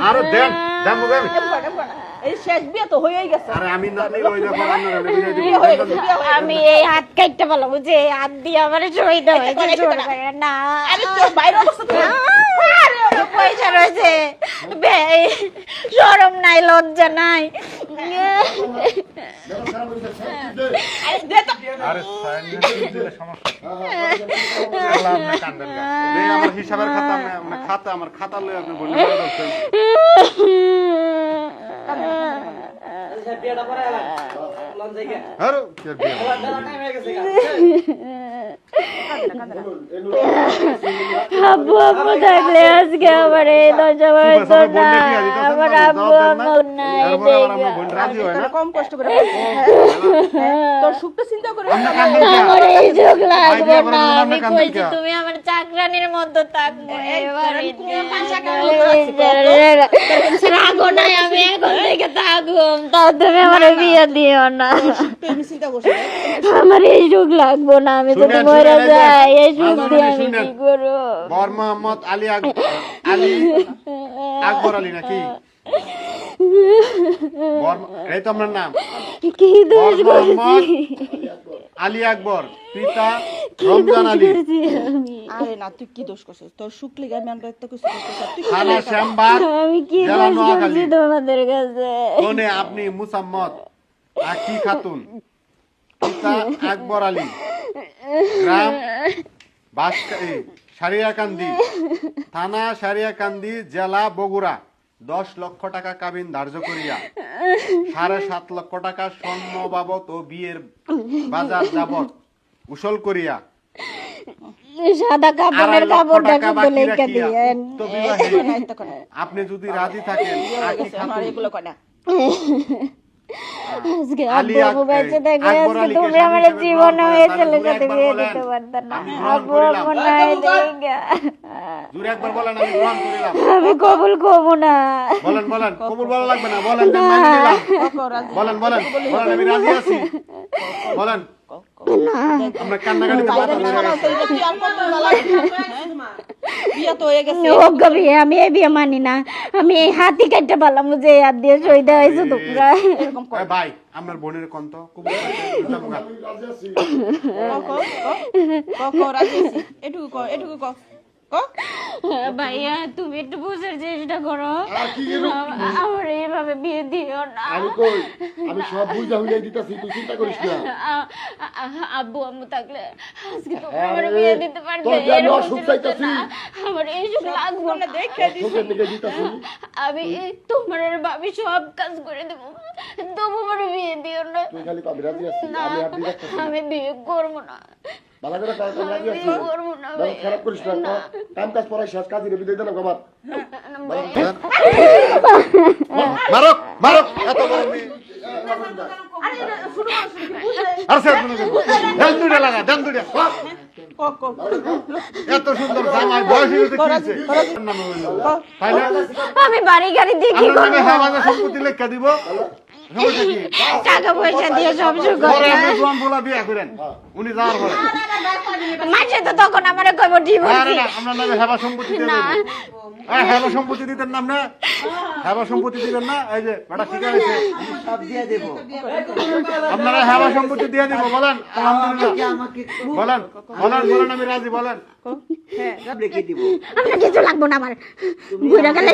আরে দেন দেন মুগে এই শেষ বিয়ে তো হয়েই গেছে। আরে আমি না নিলে ওই দেখো আপনারা বিয়ে দিবেন। বিয়ে হয়ে গেছে, বিয়ে হয়ে গেছে। আমি এই হাত কাটতে বলবো যে এই হাত দিয়ে আমার শহীদ হয়েছে জোর করে না। আরে তোর বাইরে অবস্থা তো আরে পয়সা রয়েছে, শরম নাই, লজ্জা নাই। আরে দে তো। আরে সাইলেন্ট দিলে সমস্যা আল্লাহ আপনি কান্দেন না এই আমার হিসাবের খাতা মানে খাতা আমার খাতা লই আপনি বললেন দর্শন বিয়েটা পরে এলাম লন জায়গা আরে কি বিয়ে টাইম হয়ে গেছে আব্বু আম্মু থাকলে আজকে আমার এই দশা হয়তো না। আমার আব্বু আম্মু নাই, তোরা কম কষ্ট করে বলছিস। তোর সুখটা চিন্তা করে আমার এই চোখ লাগবে না। আমি কইছি তুমি আমার চাকরানির মধ্যে থাকবো। রাগো নাই, আমি এখন থেকে থাকবো, তাও তুমি আমার বিয়ে দিও না। তুমি চিন্তা করছিস। আমার এই সুখ লাগবো না, আমি যদি মরে যাই এই সুখ দিয়ে আমি কি করবো? বর মোহাম্মদ আলী আলী আকবর আলী নাকি এই তো আপনার নাম কি দোষ বর করছি মোহাম্মদ আলী আকবর, পিতা রমজান আলী, আরে না তুই কি দোষ করছিস? তোর সুখ লেগে আমি আমরা তো কিছু করতেছি। তুই কি থানা শ্যামবাগ, আমি কি জেলা দোষ নোয়াখালী। করছি তোমাদের কাছে? কোনে আপনি মুসাম্মদ আকি খাতুন, পিতা আকবর আলী, গ্রাম সারিয়াকান্দি, থানা সারিয়াকান্দি, জেলা বগুড়া। 10 লক্ষ টাকা কাবিন ধার্য করিয়া 7.5 লক্ষ টাকা স্বর্ণ বাবদ ও বিয়ের বাজার যাবত উসল করিয়া সাদা কাপড়ের 2.5 লক্ষ কাপড়টা টাকা কিন্তু বাকি লেখা রাখিয়া দিয়েন। উক্ত বিবাহে নাই তো কোন আপনি যদি রাজি থাকেন আকি আমার খাতুন এগুলো কয় না। আজকে আলী আব্বু বেঁচে থাকলে আকবর আজকে আলীকে তুমি স্বামী আমার হিসেবে জীবনে গ্রহণ ওই করেন। ছেলের তাহলে সাথে একবার বিয়ে বলেন, দিতে পারতাম না। আমি গ্রহণ আব্বু করিলাম। আম্মু নাই দেখা। জোরে একবার বলেন আমি গ্রহণ করিলাম। আমি কবুল করবো না। বলেন বলেন কবুল বলা লাগবে না, বলেন যে মানি নিলাম। বলেন বলেন বলেন আমি রাজি আছি, বলেন আমরা কান্নাকাটিতে বাইরে বাধা নিয়ে হয়ে চলো, গেছে। তুই আর কত বেলা বিয়ে তো হয়ে গেছে। অজ্ঞ বিয়ে, আমি এই বিয়ে মানি না। আমি এই হাতি কাটতে পারলাম যে হাত দিয়ে শহীদ হয়েছে তোমরা। এরকম কর। ভাই আপনার বোনের কন্ত কবুল করতে জামগা। ক রাজি আছি। এটুকু ক, এটুকু ক। ক ভাইয়া তুমি একটু বুঝার চেষ্টা করো, আমার এইভাবে বিয়ে দিও না। আমি কই আমি সব বুঝা হইয়া দিতাছি, তুই চিন্তা করিস না। আব্বু আম্মু থাকলে আজকে তুমি আমার বিয়ে দিতে পারবে। তোর যে আমি এরকম অসুখ ছিল চাইতাছি। না। আমার এই সুখ লাগবে না। দেখে দিছি। তোকে দিকে দিতাছি। আমি তোমার আর ভাবি সব কাজ করে দেবো, তবু আমার বিয়ে দিও না। তুই খালি পাবি রাজি আছি, না, আমি আর দিতে পারছি। আমি বিয়ে করবো না। ভালো করে কাজ করে রাজি আছি। বিয়ে করবো না দাদা খারাপ করিস না। কাম কাজ পড়াই শেষ, কাজে বিদায় দেন আমার। মারো মারো এত বড় মেয়ে। আর স্যার শুনে দেন দুইটা লাগা, দেন দুইটা। ক ক এত সুন্দর জামাই বয়স হয়েছে কি হয়েছে? নামে হইলো। তাই না? আমি বাড়ি গাড়ি দিয়ে কি আপনার নামে করবো? আমাদের সম্পত্তি লেখা দিব। সমস্যা কি? টাকা পয়সা দিয়ে সব শুরু পরে করে। আপনি জোয়ান বলা বিয়ে করেন। উনি যাওয়ার পরে। মাঝে তো তখন আমার কইব আরে ডিভোর্স। না, আপনার নামে হেবা সম্পত্তি দিয়ে না। দেব। হেবা সম্পত্তি দিতেন নাম না? হেবা সম্পত্তি দিবেন না? এই যে বেটা ঠিক আছে। সব দিয়ে দেব আপনারা হেবা সম্পত্তি দিয়ে দিব বলেন। আলহামদুলিল্লাহ। আমাকে বলেন বলেন বলেন আমি রাজি বলেন। রেখে দিব আমার কিছু লাগবে না, আমার ঘুরে গেলে